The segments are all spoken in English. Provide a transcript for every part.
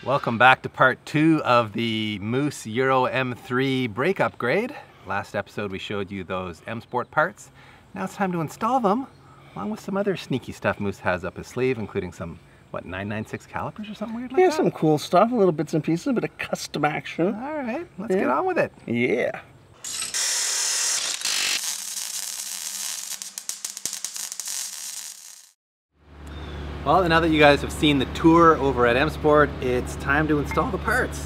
Welcome back to part 2 of the Moose Euro M3 brake upgrade. Last episode we showed you those MSport parts. Now it's time to install them, along with some other sneaky stuff Moose has up his sleeve, including some, what, 996 calipers or something weird like that? Yeah, some cool stuff, a little bits and pieces, a bit of custom action. All right, let's get on with it. Yeah. Well, now that you guys have seen the tour over at MSport, it's time to install the parts.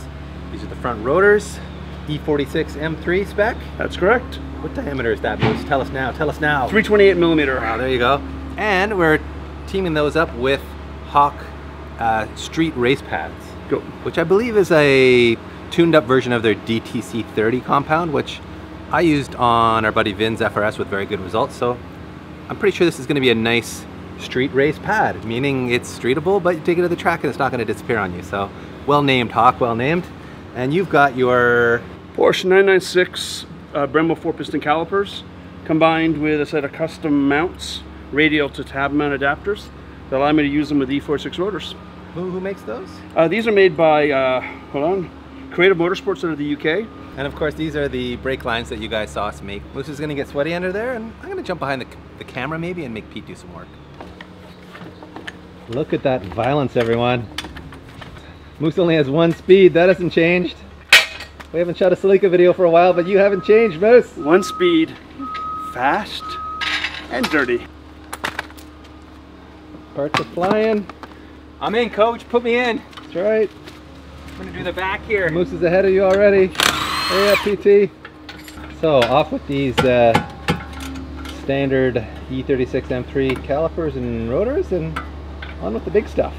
These are the front rotors, E36 M3 spec. That's correct. What diameter is that, Moose? Tell us now, tell us now. 328 millimeter. Wow, there you go. And we're teaming those up with Hawk street race pads, which I believe is a tuned up version of their DTC 30 compound, which I used on our buddy Vin's FRS with very good results. So I'm pretty sure this is going to be a nice street race pad, meaning it's streetable, but you take it to the track and it's not going to disappear on you. So well named, Hawk, well named. And you've got your Porsche 996 Brembo 4-piston calipers combined with a set of custom mounts, radial to tab mount adapters that allow me to use them with E36 rotors. Who makes those? These are made by Toronto Motorsport out of the UK. And of course these are the brake lines that you guys saw us make. Moose is going to get sweaty under there, and I'm going to jump behind the camera maybe and make Pete do some work. Look at that violence, everyone. Moose only has one speed. That hasn't changed. We haven't shot a Celica video for a while, but you haven't changed, Moose. One speed, fast and dirty. Parts are flying. I'm in, coach. Put me in. That's right. I'm gonna do the back here. Moose is ahead of you already. Hurry up, PT. So off with these standard E36 M3 calipers and rotors, and on with the big stuff.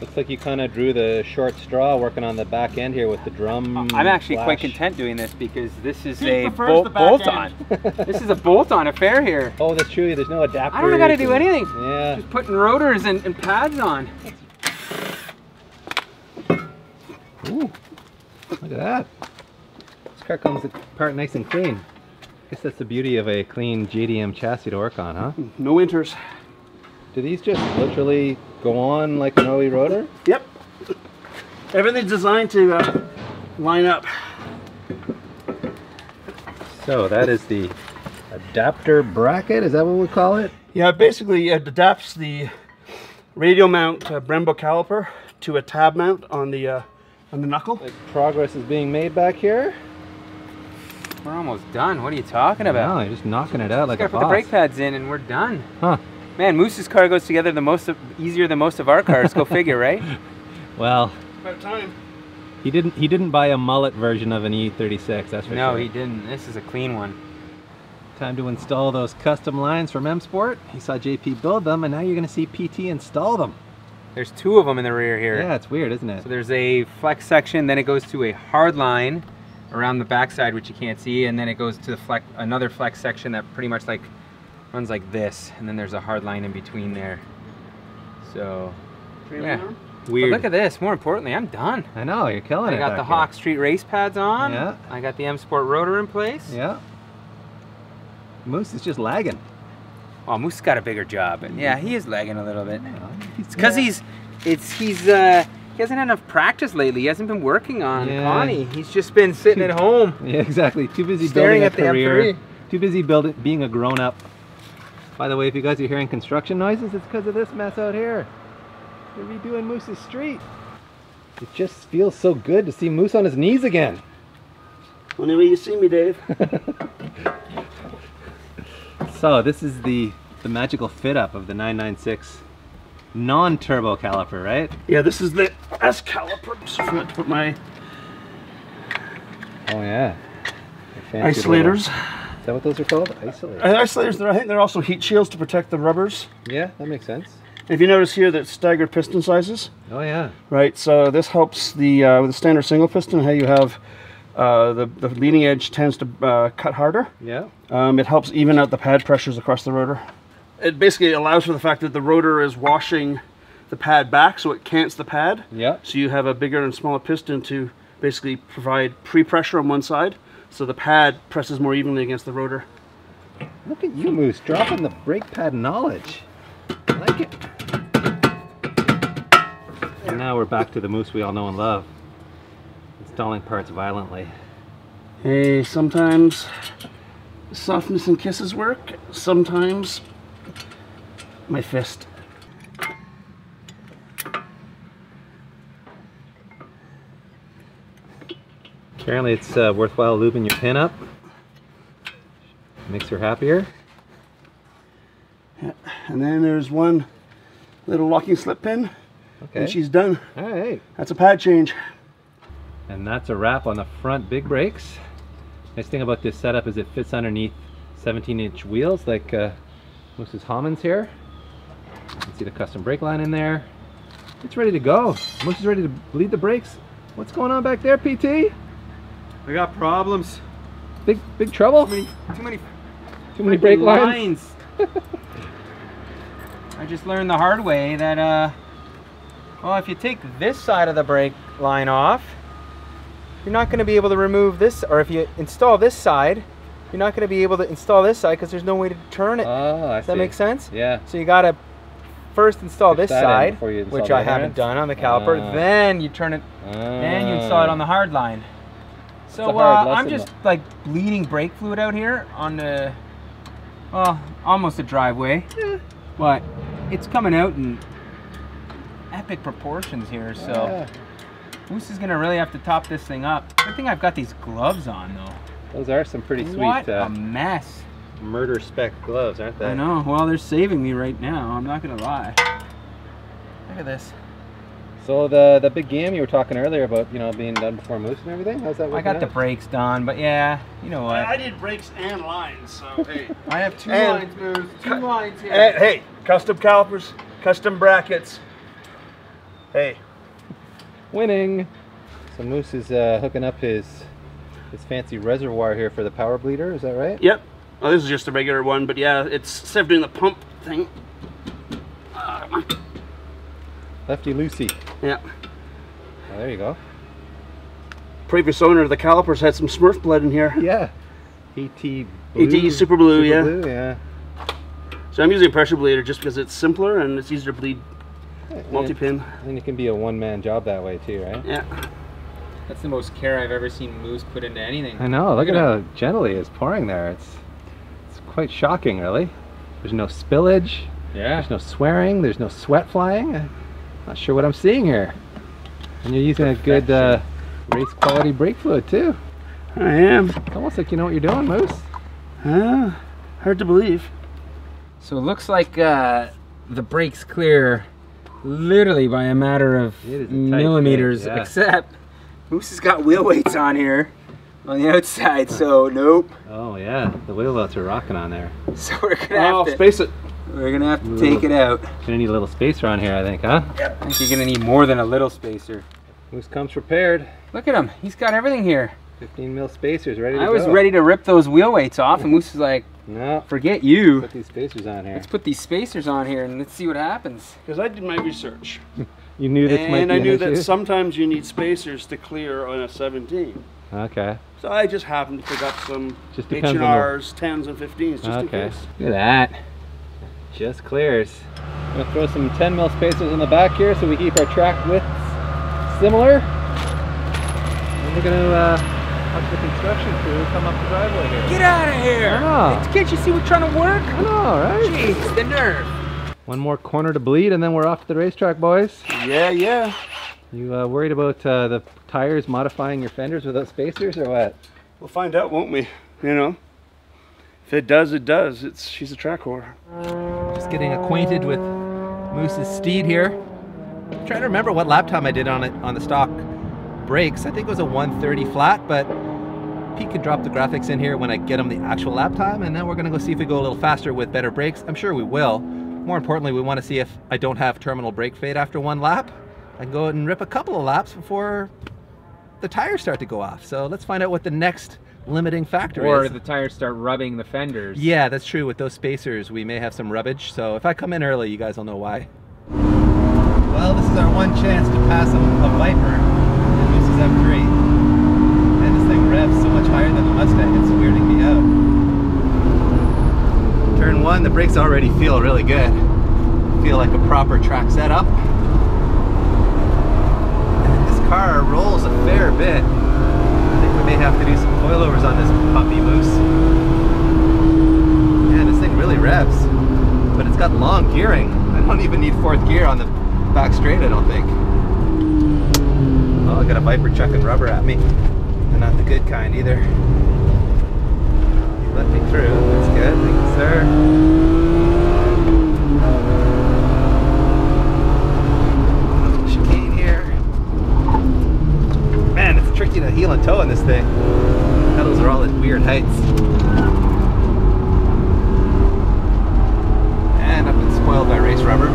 Looks like you kind of drew the short straw working on the back end here with the drum. I'm actually quite content doing this because this is a bolt-on. This is a bolt-on affair here. Oh, that's true. There's no adapter. I don't got to do anything. Yeah. Just putting rotors and pads on. Ooh, look at that. This car comes apart nice and clean. I guess that's the beauty of a clean JDM chassis to work on, huh? No winters. Do these just literally go on like an OE rotor? Yep. Everything's designed to line up. So that is the adapter bracket, is that what we call it? Yeah, basically it adapts the radial mount Brembo caliper to a tab mount on the knuckle. Progress is being made back here. We're almost done. What are you talking about? No, you're just knocking it out like a boss. Just gotta put the brake pads in and we're done. Huh. Man, Moose's car goes together easier than most of our cars. Go figure, right? Well, about time. He didn't buy a mullet version of an E36, that's for sure. No, he didn't. This is a clean one. Time to install those custom lines from MSport. You saw JP build them, and now you're going to see PT install them. There's two of them in the rear here. Yeah, it's weird, isn't it? So there's a flex section, then it goes to a hard line around the backside, which you can't see, and then it goes to the another flex section that pretty much like runs like this, and then there's a hard line in between there. So, yeah, weird. But look at this. More importantly, I'm done. I know, you're killing it. I got the Hawk Street race pads on. Yeah. I got the MSport rotor in place. Yeah. Moose is just lagging. Oh, Moose got a bigger job, and yeah, he is lagging a little bit. It's because he hasn't had enough practice lately. He hasn't been working on Connie. He's just been sitting at home. Yeah, exactly. Too busy staring building a at career. the M3. Too busy being a grown-up. By the way, if you guys are hearing construction noises, it's because of this mess out here. They're redoing Moose's street. It just feels so good to see Moose on his knees again. Only way you see me, Dave. So this is the magical fit-up of the 996 non-turbo caliper, right? Yeah, this is the S caliper. Just forgot to put my isolators. Is that what those are called? Isolators. Isolators, I think they're also heat shields to protect the rubbers. Yeah, that makes sense. If you notice here, that staggered piston sizes. Oh yeah. Right, so this helps the with the standard single piston, how you have the leading edge tends to cut harder. Yeah. It helps even out the pad pressures across the rotor. It basically allows for the fact that the rotor is washing the pad back, so it cants the pad. Yeah. So you have a bigger and smaller piston to basically provide pre-pressure on one side, so the pad presses more evenly against the rotor. Look at you, Moose, dropping the brake pad knowledge. I like it. And now we're back to the Moose we all know and love. Installing parts violently. Hey, sometimes softness and kisses work. Sometimes my fist. Apparently it's worthwhile lubing your pin up. Makes her happier. Yeah. And then there's one little locking slip pin. Okay. And she's done. All right. That's a pad change. And that's a wrap on the front big brakes. Nice thing about this setup is it fits underneath 17-inch wheels like Moose's Hammond's here. You can see the custom brake line in there. It's ready to go. Moose is ready to bleed the brakes. What's going on back there, PT? I got problems. Big trouble? Too many brake lines. I just learned the hard way that well, if you take this side of the brake line off, you're not going to be able to remove this, or if you install this side, you're not going to be able to install this side because there's no way to turn it. Oh, I see. Does that make sense? Yeah. So you got to first install this side, which I haven't done done on the caliper. Then you turn it, then you install it on the hard line. So I'm just like bleeding brake fluid out here on the, well, almost a driveway. Yeah. But it's coming out in epic proportions here, so Moose is gonna really have to top this thing up. Good thing I've got these gloves on though. Those are some pretty sweet. What a mess. Murder spec gloves, aren't they? I know. Well, they're saving me right now. I'm not gonna lie. Look at this. So the big game you were talking earlier about, you know, being done before Moose and everything, how's that working I got the out? brakes done, but yeah, you know what? I did brakes and lines, so hey. I have two And- lines, Moose. Two lines here. And, hey, custom calipers, custom brackets. Hey. Winning. So Moose is hooking up his fancy reservoir here for the power bleeder, is that right? Yep. Oh, this is just a regular one, but yeah, it's instead of doing the pump thing. Lefty loosey. Yeah. Oh, there you go. Previous owner of the calipers had some Smurf blood in here. Yeah. ET blue. ET Super Blue, yeah. Blue, yeah. So I'm using a pressure bleeder just because it's simpler and it's easier to bleed multi-pin. And it can be a one-man job that way too, right? Yeah. That's the most care I've ever seen Moose put into anything. I know. Look at how gently it's pouring there. It's quite shocking, really. There's no spillage. Yeah. There's no swearing. There's no sweat flying. I'm not sure what I'm seeing here. And you're using a good race quality brake fluid too. I am. It's almost like you know what you're doing, Moose. Hard to believe. So it looks like the brakes clear literally by a matter of It is a tight millimeters, fit, yeah. except Moose has got wheel weights on here on the outside, so nope. Oh yeah, the wheel welts are rocking on there. So we're gonna have to space it. We're gonna have to take it out. Gonna need a little spacer on here, I think, huh? Yep. I think you're gonna need more than a little spacer. Moose comes prepared. Look at him. He's got everything here. 15 mil spacers ready to go. I was ready to rip those wheel weights off, and Moose was like, No, forget you. put these spacers on here. Let's put these spacers on here and let's see what happens. Because I did my research. You knew this might And be I an knew that issue? sometimes you need spacers to clear on a 17. Okay. So I just happened to pick up some Just depends on the- H&Rs, 10s, and 15s just in Okay. case. Look at that. Just clears. I'm gonna throw some 10 mil spacers in the back here so we keep our track widths similar. And we're gonna watch the construction crew come up the driveway here. Get out of here! Oh. Can't you see we're trying to work? I know, right? Jeez, the nerve. One more corner to bleed and then we're off to the racetrack, boys. Yeah. You worried about the tires modifying your fenders without spacers or what? We'll find out, won't we? You know? If it does, it does. She's a track whore. Just getting acquainted with Moose's steed here. I'm trying to remember what lap time I did on it on the stock brakes. I think it was a 130 flat, but Pete can drop the graphics in here when I get him the actual lap time, and then we're gonna go see if we go a little faster with better brakes. I'm sure we will. More importantly, we want to see if I don't have terminal brake fade after one lap. I can go and rip a couple of laps before the tires start to go off. So let's find out what the next limiting factor Or is. the tires start rubbing the fenders. Yeah, that's true. With those spacers, we may have some rubbage. So if I come in early, you guys will know why. Well, this is our one chance to pass a Viper in Moose's M3. And this thing revs so much higher than the Mustang, it's weirding me out. Turn one, the brakes already feel really good. Feel like a proper track setup. even need fourth gear on the back straight, I don't think. Oh, I got a Viper chucking rubber at me. And not the good kind either. You let me through. That's good. Thank you, sir. Little chicane here. Man, it's tricky to heel and toe in this thing. Pedals are all at weird heights. And I've been spoiled by race rubber.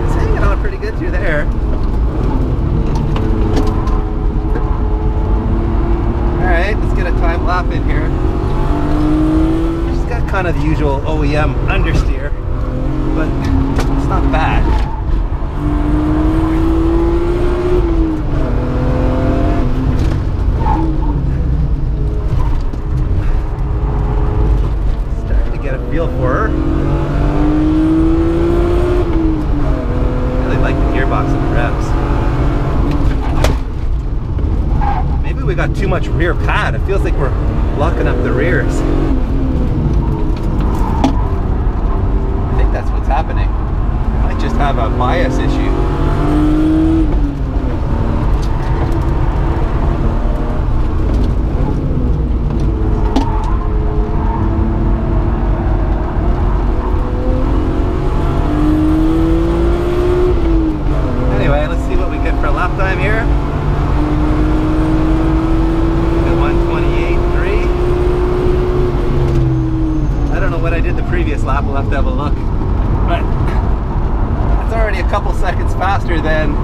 It's hanging on pretty good through there. Alright, let's get a time lap in here. She's got kind of the usual OEM understeer, but it's not bad. Feel for her. Really like the gearbox and the revs. Maybe we got too much rear pad. It feels like we're locking up the rears. I think that's what's happening. I might just have a bias issue. Time here. Got 128.3. I don't know what I did the previous lap. We'll have to have a look. But it's already a couple seconds faster than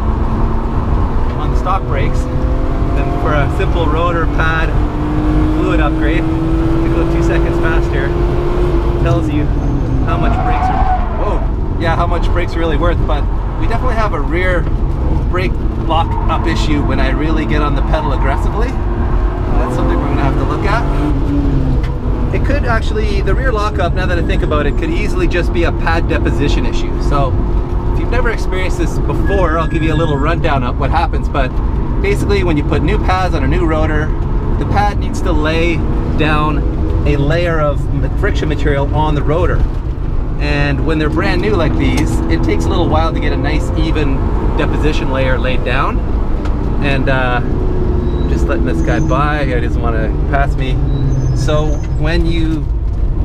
on the stock brakes. Than for a simple rotor pad fluid upgrade. To go 2 seconds faster tells you how much brakes are. Whoa! Yeah, how much brakes are really worth. But we definitely have a rear brake lock up issue when I really get on the pedal aggressively. That's something we're gonna have to look at. It could actually, the rear lockup, now that I think about it, could easily just be a pad deposition issue. So if you've never experienced this before, I'll give you a little rundown of what happens. But basically when you put new pads on a new rotor, the pad needs to lay down a layer of friction material on the rotor. And when they're brand new like these, it takes a little while to get a nice even deposition layer laid down. And just letting this guy by, he doesn't want to pass me. So when you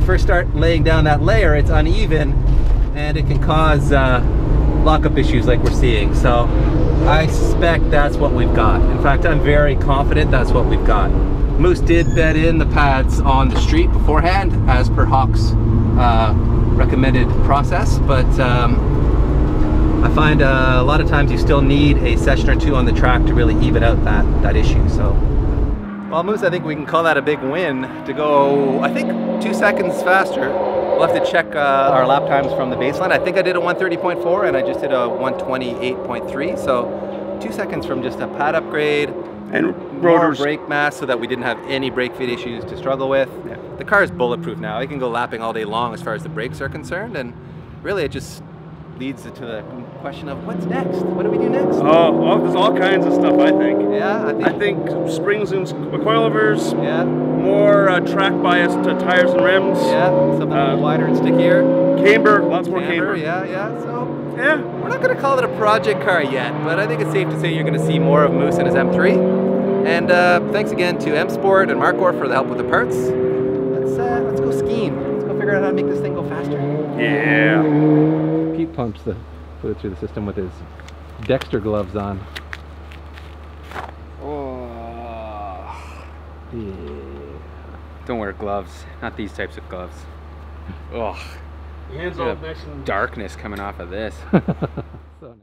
first start laying down that layer, it's uneven and it can cause lockup issues like we're seeing. So I suspect that's what we've got. In fact, I'm very confident that's what we've got. Moose did bed in the pads on the street beforehand as per Hawk's recommended process, but I find a lot of times you still need a session or two on the track to really even out that issue. So, well, Moose, I think we can call that a big win to go, I think, 2 seconds faster. We'll have to check our lap times from the baseline. I think I did a 130.4 and I just did a 128.3. So 2 seconds from just a pad upgrade and more rotors, brake mass so that we didn't have any brake fit issues to struggle with. Yeah. The car is bulletproof now. I can go lapping all day long as far as the brakes are concerned, and really it just leads to the question of what's next? What do we do next? Oh, well, there's all kinds of stuff, I think. Yeah, I think springs and coilovers. Yeah. More track bias to tires and rims. Yeah, something a little wider and stickier. Camber, lots more camber. Yeah, yeah. So yeah, we're not going to call it a project car yet, but I think it's safe to say you're going to see more of Moose in his M3. And thanks again to MSport and Marcor for the help with the parts. Let's go skiing. Let's go figure out how to make this thing go faster. Yeah. Pete pumps put it through the system with his Dexter gloves on. Oh. Yeah. Don't wear gloves. Not these types of gloves. Ugh. Hands off nice and darkness coming off of this. So nice.